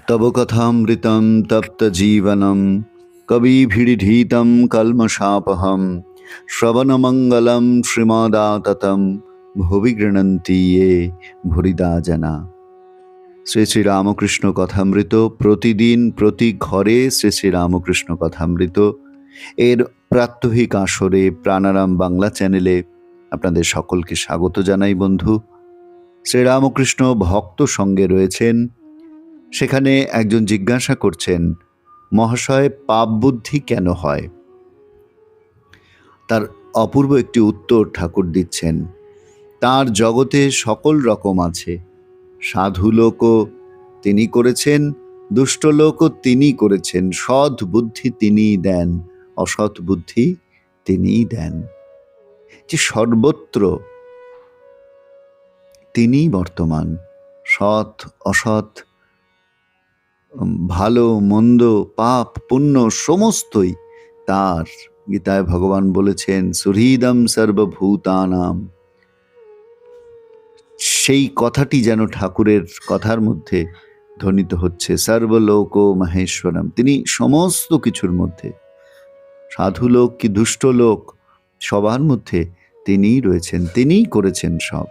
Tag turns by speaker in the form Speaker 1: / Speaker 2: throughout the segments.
Speaker 1: তব কথামৃতম তপ্ত জীবনম কবিভিড়িধীতম কলমশাপহম শ্রবণমঙ্গলম শ্রীমদাততম ভুবি গৃণন্তি ये ভুরিদা জনা। শ্রী শ্রী রামকৃষ্ণ কথামৃত প্রতিদিন প্রতি ঘরে শ্রী শ্রী রামকৃষ্ণ কথামৃত এর প্রাত্যহিক আসরে প্রাণারাম বাংলা চ্যানেলে আপনাদের সকলকে স্বাগত জানাই। বন্ধু, শ্রীরামকৃষ্ণ ভক্ত সঙ্গে রয়েছেন। সেখানে একজন জিজ্ঞাসা করছেন, মহাশয়, পাপ বুদ্ধি কেন হয়? তার অপূর্ব একটি উত্তর ঠাকুর দিচ্ছেন। তার জগতে সকল রকম আছে। সাধু লোকও তিনি করেছেন, দুষ্ট লোকও তিনি করেছেন। সৎ বুদ্ধি তিনিই দেন, অসৎ বুদ্ধি তিনিই দেন। যে সর্বত্র তিনিই বর্তমান। সৎ অসৎ, ভালো মন্দ, পাপ পুণ্য সমস্তই তার। গীতায় ভগবান বলেছেন সুহৃদম সর্বভূতানাম। সেই কথাটি যেন ঠাকুরের কথার মধ্যে ধ্বনিত হচ্ছে। সর্বলোক মহেশ্বরম, তিনি সমস্ত কিছুর মধ্যে। সাধু লোক কি দুষ্ট লোক, সবার মধ্যে তিনিই রয়েছেন, তিনিই করেছেন সব,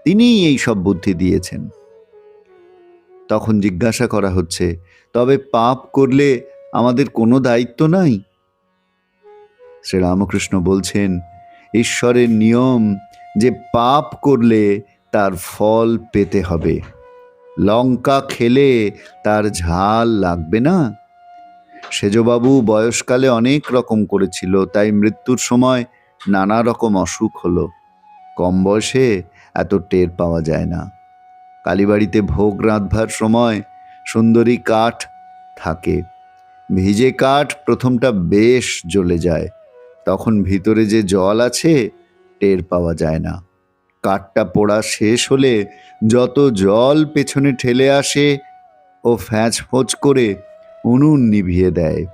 Speaker 1: তিনিই এই সব বুদ্ধি দিয়েছেন। তখন জিজ্ঞাসা করা হচ্ছে, তবে পাপ করলে আমাদের কোনো দায়িত্ব নাই? শ্রীরামকৃষ্ণ বলছেন, ঈশ্বরের নিয়ম যে পাপ করলে তার ফল পেতে হবে। লঙ্কা খেলে তার ঝাল লাগবে না। সেজবাবু বয়সকালে অনেক রকম করেছিল, তাই মৃত্যুর সময় নানা রকম অসুখ হলো। কম বয়সে এত টের পাওয়া যায় না। কালীবাড়িতে ভোগ রাঁধবার সময় সুন্দরী কাঠ থাকে, ভিজে কাঠ প্রথমটা বেশ জ্বলে যায়, তখন ভিতরে যে জল আছে টের পাওয়া যায় না। কাঠটা পোড়া শেষ হলে যত জল পেছনে ঠেলে আসে ও ফ্যাঁচ ফোঁচ করে উনুন নিভিয়ে দেয়।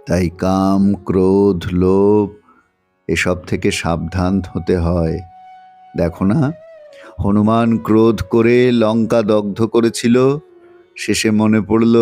Speaker 1: তাই কাম, ক্রোধ, লোভ এসব থেকে সাবধান হতে হয়। দেখো না, হনুমান ক্রোধ করে লঙ্কা দগ্ধ করেছিল। শেষে মনে পড়ল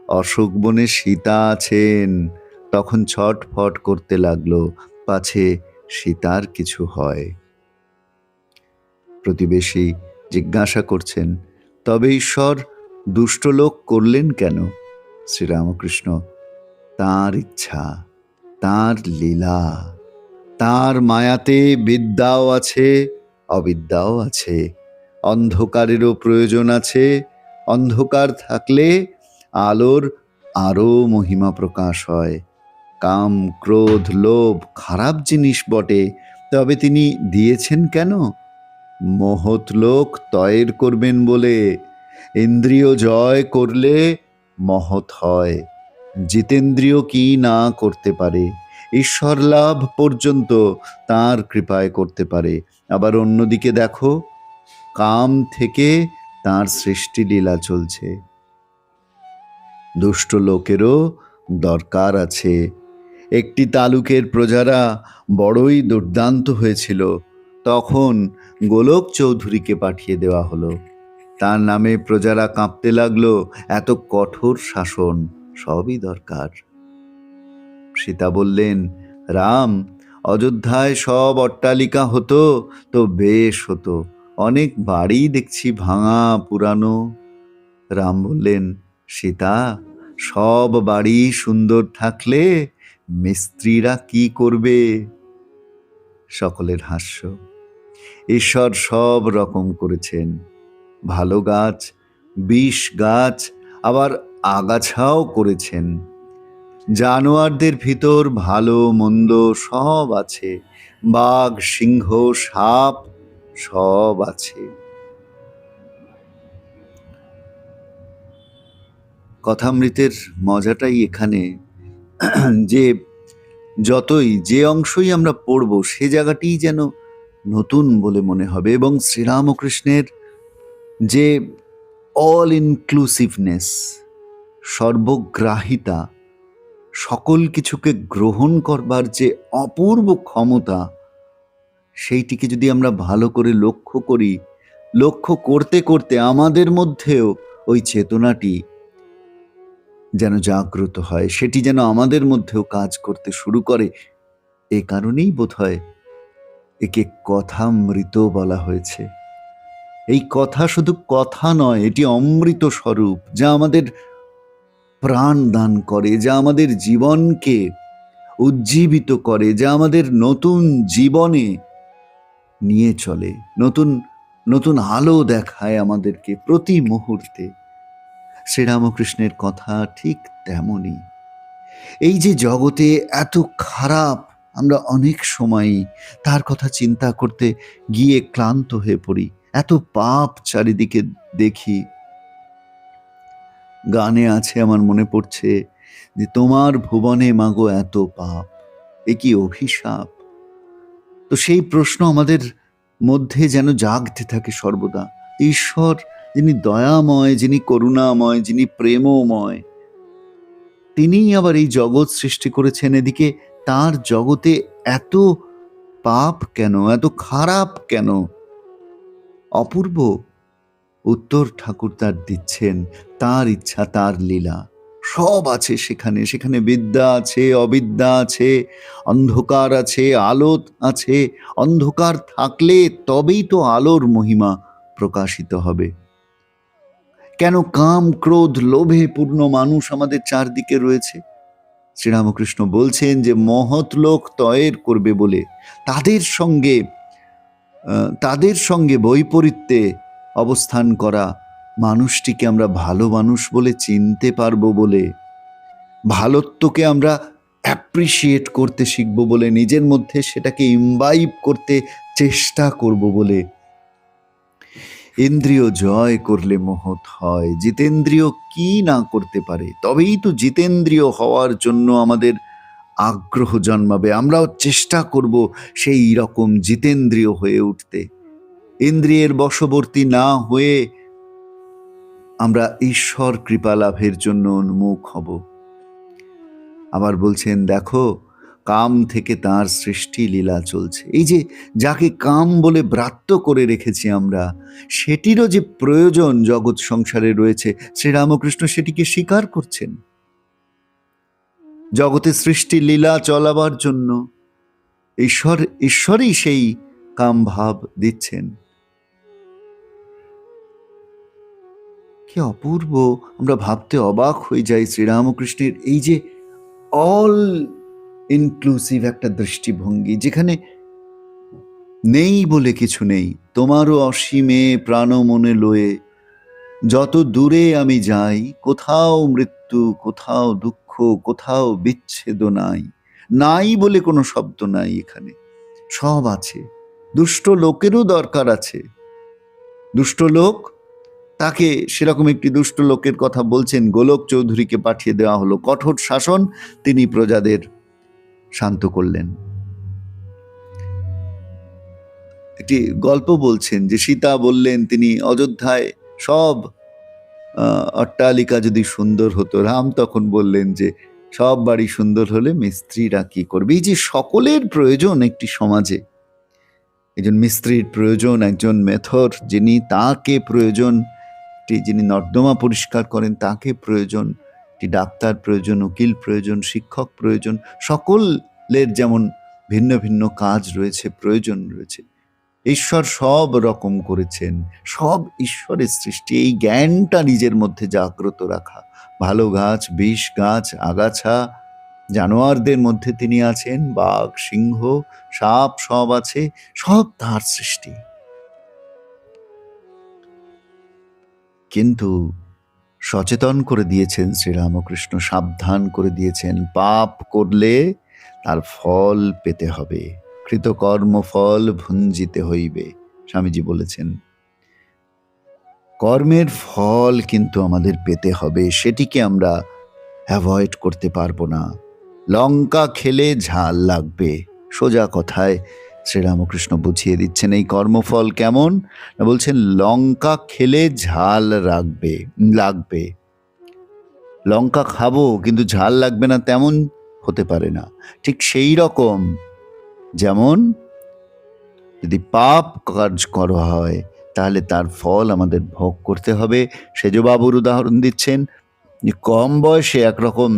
Speaker 1: অশোক বনে সীতা আছেন, তখন ছটফট করতে লাগলো পাছে সীতার কিছু হয়। প্রতিবেশী জিজ্ঞাসা করছেন, তবে ঈশ্বর দুষ্ট লোক করলেন কেন? শ্রীরামকৃষ্ণ, তাঁর ইচ্ছা, তাঁর লীলা, তাঁর মায়াতে বিদ্যাও আছে, অবিদ্যাও আছে। অন্ধকারেরও প্রয়োজন আছে। অন্ধকার থাকলে আলোর আরো মহিমা প্রকাশ হয়। কাম, ক্রোধ, লোভ খারাপ জিনিস বটে, তবে তিনি দিয়েছেন কেন? মহৎ লোক তয়ের করবেন বলে। ইন্দ্রিয় জয় করলে মহৎ হয়। জিতেন্দ্রিয় কি না করতে পারে, ঈশ্বর লাভ পর্যন্ত তাঁর কৃপায় করতে পারে। আবার অন্যদিকে দেখো, কাম থেকে তাঁর সৃষ্টি লীলা চলছে। দুষ্ট লোকেরও দরকার আছে। একটি তালুকের প্রজারা বড়ই দুর্দান্ত হয়েছিল, তখন গোলক চৌধুরীকে পাঠিয়ে দেওয়া হলো। তার নামে প্রজারা কাঁপতে লাগলো। এত কঠোর শাসন সবই দরকার। সীতা বললেন, রাম, অযোধ্যায় সব অট্টালিকা হতো তো বেশ হতো, অনেক বাড়ি দেখছি ভাঙা পুরানো। রাম বললেন, সীতা, সব বাড়ি সুন্দর থাকলে মিস্ত্রিরা কি করবে? সকলের হাস্য। ঈশ্বর সব রকম করেছেন। ভালো গাছ, বিষ গাছ, আবার আগাছাও করেছেন। জানোয়ারদের ভিতর ভালো মন্দ সব আছে। বাঘ, সিংহ, সাপ সব আছে। কথামৃতের মজাটাই এখানে যে যে অংশই আমরা পড়ব সে জায়গাটিই যেন নতুন বলে মনে হবে, এবং শ্রীরামকৃষ্ণের যে অল ইনক্লুসিভনেস, সর্বগ্রাহিতা, সকল কিছুকে গ্রহণ করবার যে অপূর্ব ক্ষমতা, সেইটিকে যদি আমরা ভালো করে লক্ষ্য করি, লক্ষ্য করতে করতে আমাদের মধ্যেও ওই চেতনাটি যেন জাগ্রত হয়, সেটি যেন আমাদের মধ্যেও কাজ করতে শুরু করে। এ কারণেই বোধহয় একে কথামৃত বলা হয়েছে। এই কথা শুধু কথা নয়, এটি অমৃত স্বরূপ, যা আমাদের প্রাণ দান করে, যা আমাদের জীবনকে উজ্জীবিত করে, যা আমাদের নতুন জীবনে নিয়ে চলে, নতুন নতুন আলো দেখায় আমাদেরকে প্রতি মুহূর্তে। শ্রীরামকৃষ্ণের কথা ঠিক তেমনই। এই যে জগতে এত খারাপ, আমরা অনেক সময়ই তার কথা চিন্তা করতে গিয়ে ক্লান্ত হয়ে পড়ি। এত পাপ চারিদিকে দেখি। গানে আছে, আমার মনে পড়ছে যে তোমার ভুবনে মাগো এত পাপ, এ কি অভিশাপ। তো সেই প্রশ্ন আমাদের মধ্যে যেন জাগতে থাকে সর্বদা। ঈশ্বর যিনি দয়াময়, যিনি করুণাময়, যিনি প্রেমময়, তিনিই আবার এই জগৎ সৃষ্টি করেছেন। এদিকে তার জগতে এত পাপ কেন, এত খারাপ কেন? অপূর্ব উত্তর ঠাকুর তার দিচ্ছেন। তার ইচ্ছা, তার লীলা, সব আছে সেখানে। সেখানে বিদ্যা আছে, অবিদ্যা আছে, অন্ধকার আছে, আলো আছে। অন্ধকার থাকলে তবেই তো আলোর মহিমা প্রকাশিত হবে। কেন কাম, ক্রোধ, লোভে পূর্ণ মানুষ আমাদের চারদিকে রয়েছে? শ্রীরামকৃষ্ণ বলছেন যে মহৎ লোক তয়ের করবে বলে তাদের সঙ্গে বৈপরীত্যে অবস্থান করা মানুষটিকে আমরা ভালো মানুষ বলে চিনতে পারবো বলে, ভালোত্বকে আমরা অ্যাপ্রিসিয়েট করতে শিখবো বলে, নিজের মধ্যে সেটাকে ইমবাইব করতে চেষ্টা করব বলে। ইন্দ্রিয় জয় করলে মহৎ হয়। জিতেন্দ্রিয় কি না করতে পারে? তবেই তো জিতেন্দ্রিয় হওয়ার জন্য আমাদের আগ্রহ জন্মাবে। আমরাও চেষ্টা করব সেই রকম জিতেন্দ্রিয় হয়ে উঠতে। ইন্দ্রিয়ের বশবর্তী না হয়ে আমরা ঈশ্বর কৃপা লাভের জন্য উন্মুখ হব। আবার বলছেন, দেখো কাম থেকে তার সৃষ্টি লীলা চলছে। এই যে যাকে কাম বলে ব্রাত্য করে রেখেছি আমরা, সেটিরও যে প্রয়োজন জগৎ সংসারে রয়েছে, শ্রীরামকৃষ্ণ সেটিকে স্বীকার করছেন। জগতে সৃষ্টি লীলা চলাবার জন্য ঈশ্বরই সেই কাম ভাব দিচ্ছেন। কি অপূর্ব! আমরা ভাবতে অবাক হয়ে যাই শ্রীরামকৃষ্ণের এই যে অল ইনক্লুসিভ একটা দৃষ্টিভঙ্গি, যেখানে নেই বলে কিছু নেই। তোমারও অসীমে প্রাণ মনে লয়ে, যত দূরে আমি যাই, কোথাও মৃত্যু, কোথাও দুঃখ, কোথাও বিচ্ছেদ নাই। নাই বলে কোনো শব্দ নাই এখানে, সব আছে। দুষ্ট লোকেরও দরকার আছে। দুষ্ট লোক, তাকে সেরকম একটি দুষ্ট লোকের কথা বলছেন, গোলক চৌধুরীকে পাঠিয়ে দেওয়া হলো। কঠোর শাসন, তিনি প্রজাদের শান্ত করলেন। একটি গল্প বলছেন যে সীতা বললেন, তিনি অযোধ্যায় সব অট্টালিকা যদি সুন্দর হতো, রাম তখন বললেন যে সব বাড়ি সুন্দর হলে মিস্ত্রিরা কি করবে? এই যে সকলের প্রয়োজন একটি সমাজে, একজন মিস্ত্রির প্রয়োজন, একজন মেথর যিনি, তাকে প্রয়োজন, যিনি নর্দমা পরিষ্কার করেন তাকে প্রয়োজন, একটি ডাক্তার প্রয়োজন, উকিল প্রয়োজন, শিক্ষক প্রয়োজন। সকলের যেমন ভিন্ন ভিন্ন কাজ রয়েছে, প্রয়োজন রয়েছে। ঈশ্বর সব রকম করেছেন, সব ঈশ্বরের সৃষ্টি। এই জ্ঞানটা নিজের মধ্যে জাগ্রত রাখা। ভালো গাছ, বিষ গাছ, আগাছা, জানোয়ারদের মধ্যে তিনি আছেন, বাঘ, সিংহ, সাপ সব আছে, সব তার সৃষ্টি। কিন্তু সচেতন করে দিয়েছেন শ্রীরামকৃষ্ণ, সাবধান করে দিয়েছেন, পাপ করলে তার ফল পেতে হবে, কৃতকর্ম ফল ভুঞ্জিতে হইবে, স্বামীজি বলেছেন। কর্মের ফল কিন্তু আমাদের পেতে হবে, সেটিকে আমরা অ্যাভয়েড করতে পারবো না। লঙ্কা খেলে ঝাল লাগবে, সোজা কথায় শ্রীরামকৃষ্ণ বুঝিয়ে দিচ্ছেন এই কর্মফল কেমন। বলছেন লঙ্কা খেলে ঝাল লাগবে। লঙ্কা খাবো কিন্তু ঝাল লাগবে না, তেমন হতে পারে না। ঠিক সেই রকম, যেমন যদি পাপ কাজ করা হয় তাহলে তার ফল আমাদের ভোগ করতে হবে। সেজবাবুর উদাহরণ দিচ্ছেন যে কম বয়সে একরকম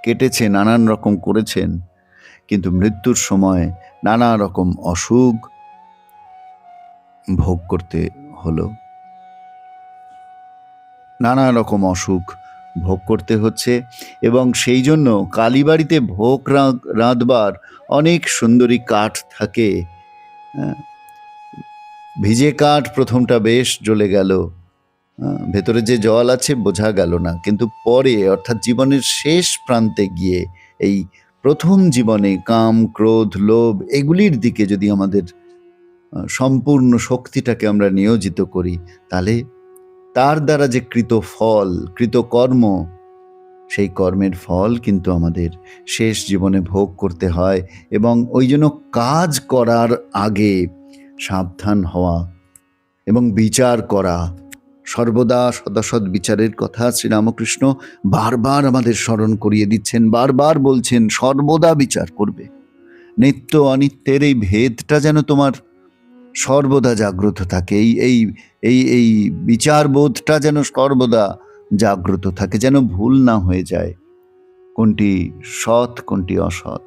Speaker 1: কেটেছে, নানান রকম করেছেন, কিন্তু মৃত্যুর সময় নানা রকম অসুখ ভোগ করতে হলো, নানা রকম অসুখ ভোগ করতে হচ্ছে। এবং সেই জন্য কালীবাড়িতে ভোগ রাঁধবার অনেক সুন্দরী কাঠ থাকে। ভিজে কাঠ প্রথমটা বেশ জ্বলে গেল, ভেতরে যে জল আছে বোঝা গেল না, কিন্তু পরে অর্থাৎ জীবনের শেষ প্রান্তে গিয়ে এই প্রথম জীবনে কাম, ক্রোধ, লোভ এগুলির দিকে যদি আমাদের সম্পূর্ণ শক্তিটাকে আমরা নিয়োজিত করি, তাহলে তার দ্বারা যে কৃত ফল, কৃত কর্ম, সেই কর্মের ফল কিন্তু আমাদের শেষ জীবনে ভোগ করতে হয়। এবং ওই জন্য কাজ করার আগে সাবধান হওয়া এবং বিচার করা, সর্বদা সদাসৎ বিচারের কথা শ্রীরামকৃষ্ণ বারবার আমাদের স্মরণ করিয়ে দিচ্ছেন, বারবার বলছেন সর্বদা বিচার করবে। নিত্য অনিত্যের এই ভেদটা যেন তোমার সর্বদা জাগ্রত থাকে, এই এই এই এই বিচারবোধটা যেন সর্বদা জাগ্রত থাকে, যেন ভুল না হয়ে যায় কোনটি সৎ কোনটি অসৎ।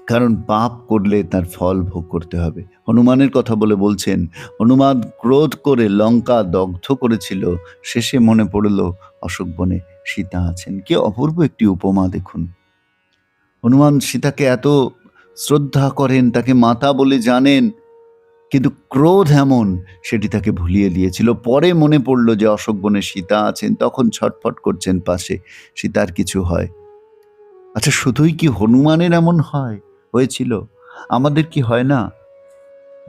Speaker 1: কারণ পাপ করলে তার ফল ভোগ করতে হবে। হনুমানের কথা বলে বলছেন, হনুমান ক্রোধ করে লঙ্কা দগ্ধ করেছিল, শেষে মনে পড়ল অশোক বনে সীতা আছেন। কি অপূর্ব একটি উপমা দেখুন। হনুমান সীতাকে এত শ্রদ্ধা করেন, তাকে মাতা বলে জানেন, কিন্তু ক্রোধ এমন সেটি তাকে ভুলিয়ে দিয়েছিল। পরে মনে পড়ল যে অশোক বনে সীতা আছেন, তখন ছটফট করছেন পাশে, সীতার কিছু হয়। আচ্ছা, শুধুই কি হনুমানের এমন হয়েছিল? আমাদের কি হয় না?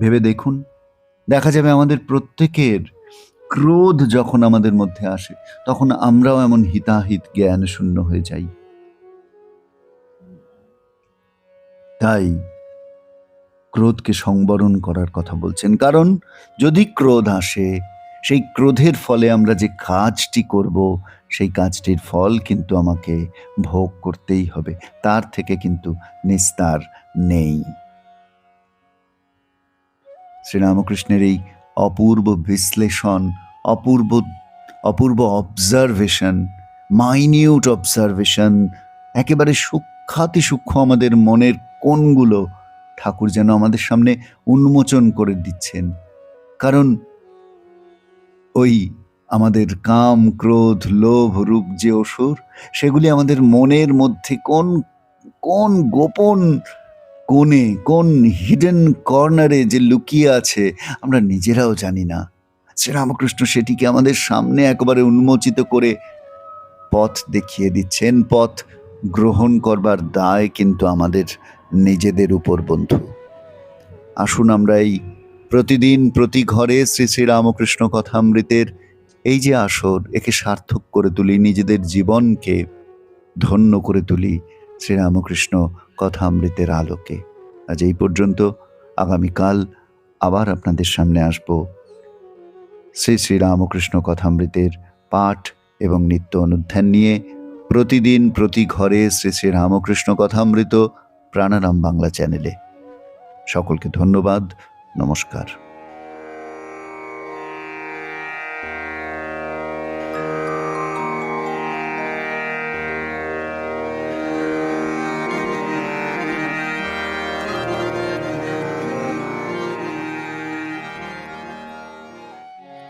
Speaker 1: ভেবে দেখুন, দেখা যাবে আমাদের প্রত্যেকের ক্রোধ যখন আমাদের মধ্যে আসে, তখন আমরাও এমন হিতাহিত জ্ঞান শূন্য হয়ে যাই। তাই ক্রোধকে সংবরণ করার কথা বলছেন। কারণ যদি ক্রোধ আসে, সেই ক্রোধের ফলে আমরা যে কাজটি করব, সেই কাজটির ফল কিন্তু আমাকে ভোগ করতেই হবে, তার থেকে কিন্তু নিস্তার নেই। শ্রীরামকৃষ্ণের এই অপূর্ব বিশ্লেষণ, অপূর্ব অবজারভেশন, মাইনিউট অবজারভেশন, একেবারে সূক্ষ্মাতি সূক্ষ্ম আমাদের মনের কোণগুলো ঠাকুর যেন আমাদের সামনে উন্মোচন করে দিচ্ছেন। কারণ ওই আমাদের কাম, ক্রোধ, লোভ রূপ যে অসুর, সেগুলি আমাদের মনের মধ্যে কোন কোন গোপন কোণে, কোন হিডেন কর্নারে যে লুকিয়ে আছে আমরা নিজেরাও জানি না। শ্রীরামকৃষ্ণ সেটিকে আমাদের সামনে একেবারে উন্মোচিত করে পথ দেখিয়ে দিচ্ছেন। পথ গ্রহণ করবার দায় কিন্তু আমাদের নিজেদের উপর বন্ধু। আসুন আমরা এই প্রতিদিন প্রতি ঘরে শ্রী শ্রীরামকৃষ্ণ কথামৃতের এই যে আসর, একে সার্থক করে তুলি, নিজেদের জীবনকে ধন্য করে তুলি শ্রীরামকৃষ্ণ কথামৃতের আলোকে। আজ এই পর্যন্ত। আগামীকাল আবার আপনাদের সামনে আসব শ্রী শ্রীরামকৃষ্ণ কথামৃতের পাঠ এবং নিত্য অনুধ্যান নিয়ে। প্রতিদিন প্রতি ঘরে শ্রী শ্রীরামকৃষ্ণ কথামৃত প্রাণারাম বাংলা চ্যানেলে। সকলকে ধন্যবাদ, নমস্কার।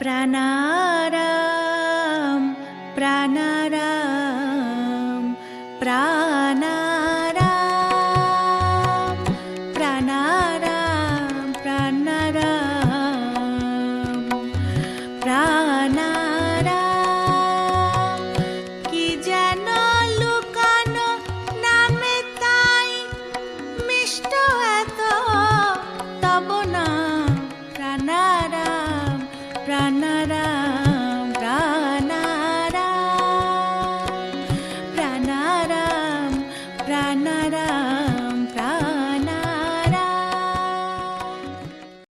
Speaker 2: প্রাণা